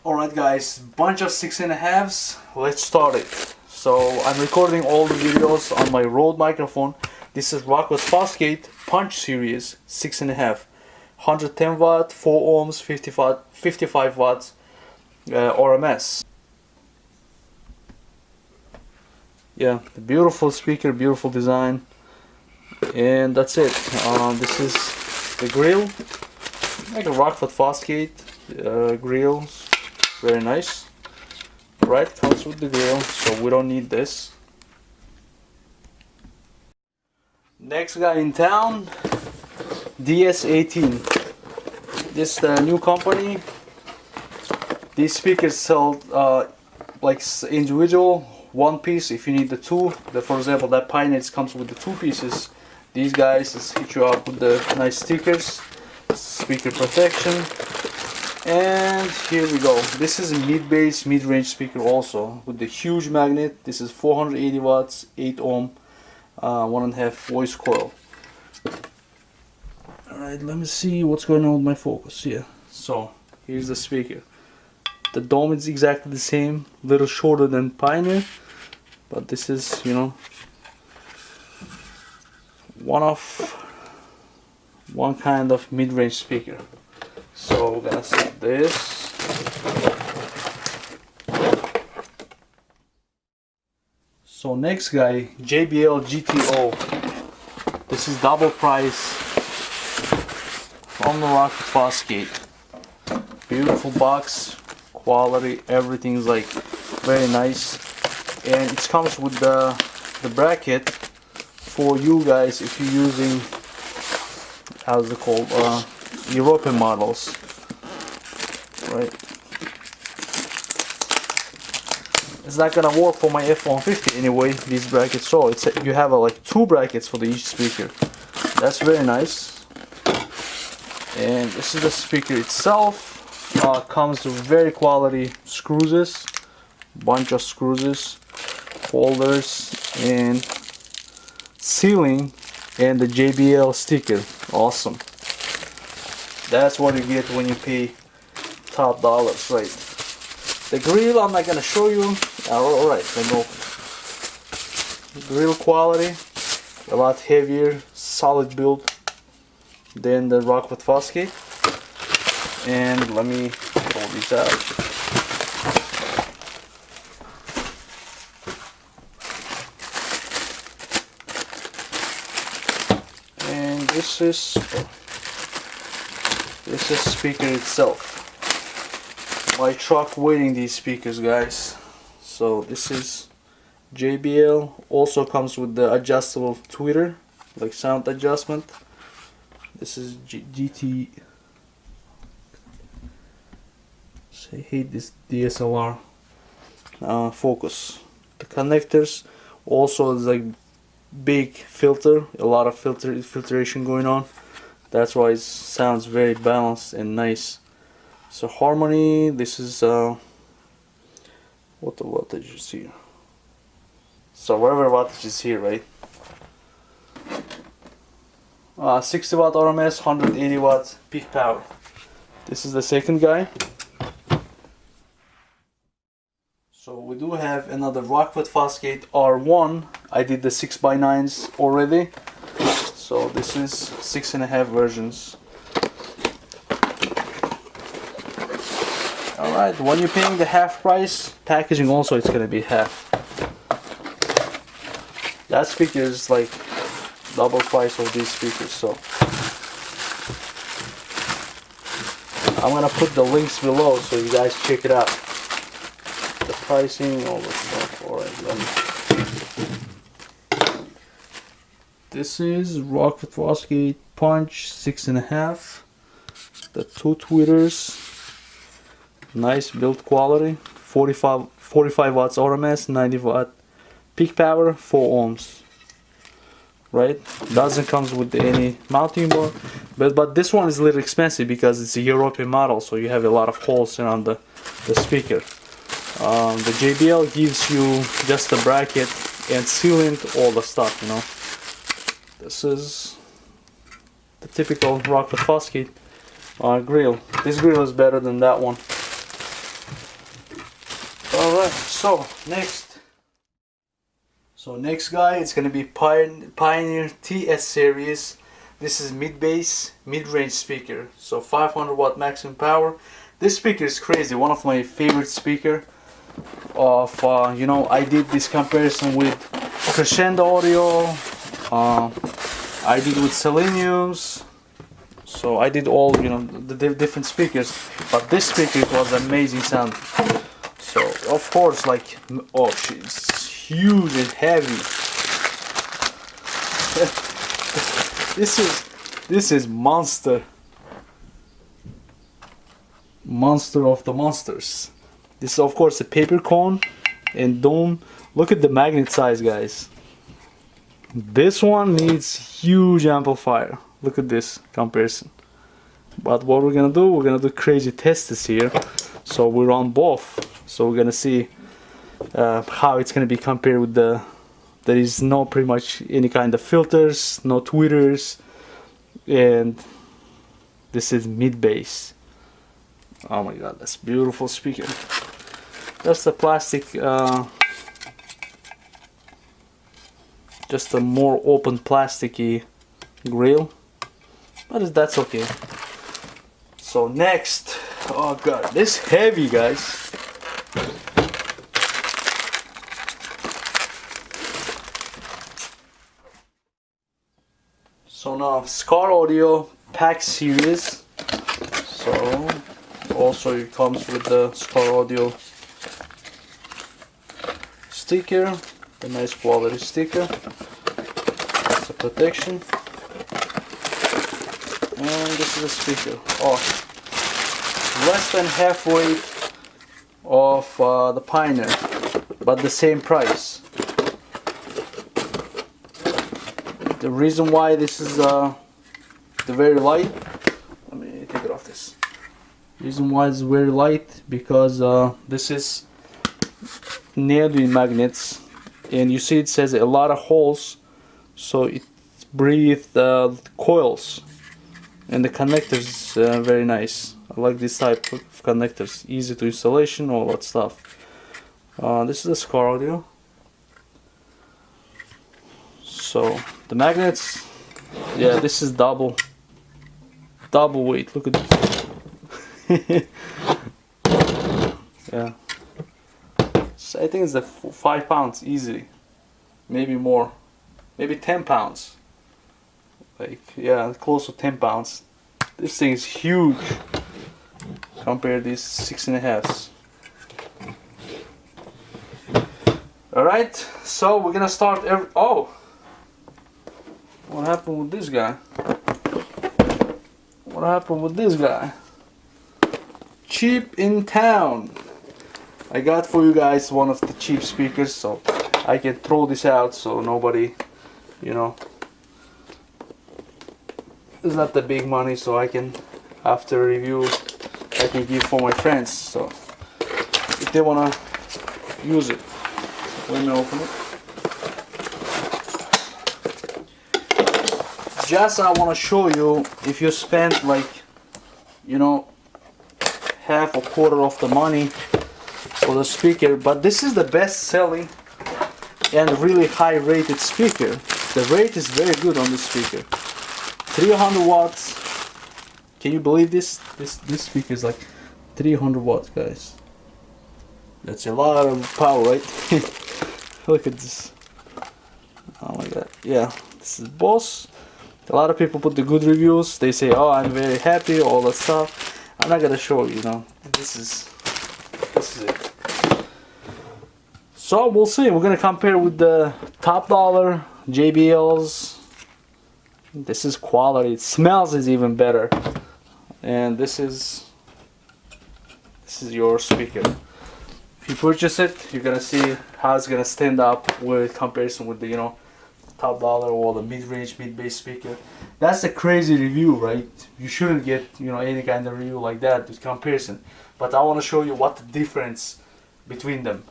Alright guys, bunch of 6.5s, let's start it. So I'm recording all the videos on my Rode microphone. This is Rockford Fosgate Punch Series 6.5, 110 watt, 4 ohms, 55 watts RMS. Yeah, the beautiful speaker, beautiful design, and that's it. This is the grill, like a Rockford Fosgate grill. Very nice. Right, comes with the grill, so we don't need this. Next guy in town, DS18. This is the new company. These speakers sell like individual, one piece if you need the two. For example, that Pioneers comes with the two pieces. These guys just hit you up with the nice stickers, speaker protection. And here we go. This is a mid-bass, mid-range speaker also with the huge magnet. This is 480 watts, 8 ohm, 1.5 voice coil. Alright, let me see what's going on with my focus here. So, here's the speaker. The dome is exactly the same, little shorter than Pioneer, but this is, you know, one kind of mid-range speaker. So we're gonna set this. So next guy, JBL GTO. This is double price from the Rockford Fosgate. Beautiful box, quality, everything's like very nice, and it comes with the bracket for you guys if you're using, how's it called, European models, right? It's not gonna work for my F-150 anyway, these brackets. So it's you have like two brackets for each speaker. That's very nice. And this is the speaker itself. Comes with very quality screws, bunch of screws, holders, and sealing, and the JBL sticker. Awesome. That's what you get when you pay top dollars, right? The grill I'm not gonna show you. Alright, I know. Grill quality, a lot heavier, solid build than the Rockford Fosgate. And let me pull these out. And this is speaker itself. My truck waiting these speakers, guys. So this is JBL. Also comes with the adjustable tweeter, like sound adjustment. This is GT. I hate this DSLR focus. The connectors also is like big filter, a lot of filtration going on. That's why it sounds very balanced and nice. So harmony, this is what the wattage is here. So whatever wattage is here, right? 60 watt RMS, 180 watt peak power. This is the second guy. So we do have another Rockford Fosgate R1. I did the 6x9s already. So this is 6.5 versions. Alright, when you're paying the half price, packaging also it's gonna be half. That speaker is like double price of these speakers, so I'm gonna put the links below so you guys check it out. The pricing, all the stuff. Alright, this is Rockford Fosgate Punch 6.5. The two tweeters. Nice build quality, 45 watts RMS, 90 watt peak power, 4 ohms. Right? Doesn't comes with any mounting board, but this one is a little expensive because it's a European model, so you have a lot of holes around the speaker. The JBL gives you just the bracket and sealant, all the stuff, you know. This is the typical Rockford Fosgate grill. This grill is better than that one. Alright, so next guy, it's gonna be Pioneer TS series. This is mid-bass, mid-range speaker. So 500 watt maximum power. This speaker is crazy, one of my favorite speaker of, you know, I did this comparison with Crescendo Audio, I did with Seleniums, so I did all, you know, the different speakers, but this speaker, it was amazing sound. So of course, like, oh, it's huge and heavy. This is monster of the monsters. This is of course a paper cone and dome. Look at the magnet size, guys. This one needs huge amplifier. Look at this comparison. But what we're gonna do crazy tests here. So we run both. So we're gonna see how it's gonna be compared with the. There is no pretty much any kind of filters, no tweeters, and this is mid-bass. Oh my god, that's beautiful speaker. Just a plastic, just a more open plasticky grill, but that's okay. So next, oh god, this heavy, guys. So now Skar Audio Pack Series. So also it comes with the Skar Audio sticker, the nice quality sticker. That's the protection. And this is a speaker. Oh, less than half weight of the Pioneer, but the same price. The reason why this is the very light, let me take it off this. Reason why it's very light, because this is neodymium magnets, and you see it says a lot of holes, so it breathes coils, and the connectors very nice. I like this type of connectors, easy to installation, all that stuff. This is a Skar Audio. So the magnets, yeah, this is double weight. Look at this. Yeah, so I think it's 5 pounds easily, maybe more, maybe 10 pounds. Like, yeah, close to 10 pounds. This thing is huge compared to these 6.5s. Alright, so we're gonna start oh! What happened with this guy? What happened with this guy? Cheap in town. I got for you guys one of the cheap speakers, so I can throw this out so nobody, you know, it's not the big money, so I can, after review, I can give for my friends, so if they wanna use it. Let me open it. Just I want to show you, if you spend like, you know, half or quarter of the money for the speaker, but this is the best selling and really high rated speaker. The rate is very good on this speaker. 300 watts. Can you believe this? This speaker is like 300 watts, guys. That's a lot of power, right? Look at this. Oh my god. Yeah, this is Boss. A lot of people put the good reviews. They say, oh, I'm very happy, all that stuff. I'm not gonna show you, know. This is it. So we'll see. We're gonna compare with the top dollar JBLs. This is quality. It smells is even better. And this is your speaker. If you purchase it, you're gonna see how it's gonna stand up with comparison with the, you know, top dollar or the mid-range, mid-bass speaker. That's a crazy review, right? You shouldn't get, you know, any kind of review like that with comparison. But I want to show you what the difference between them.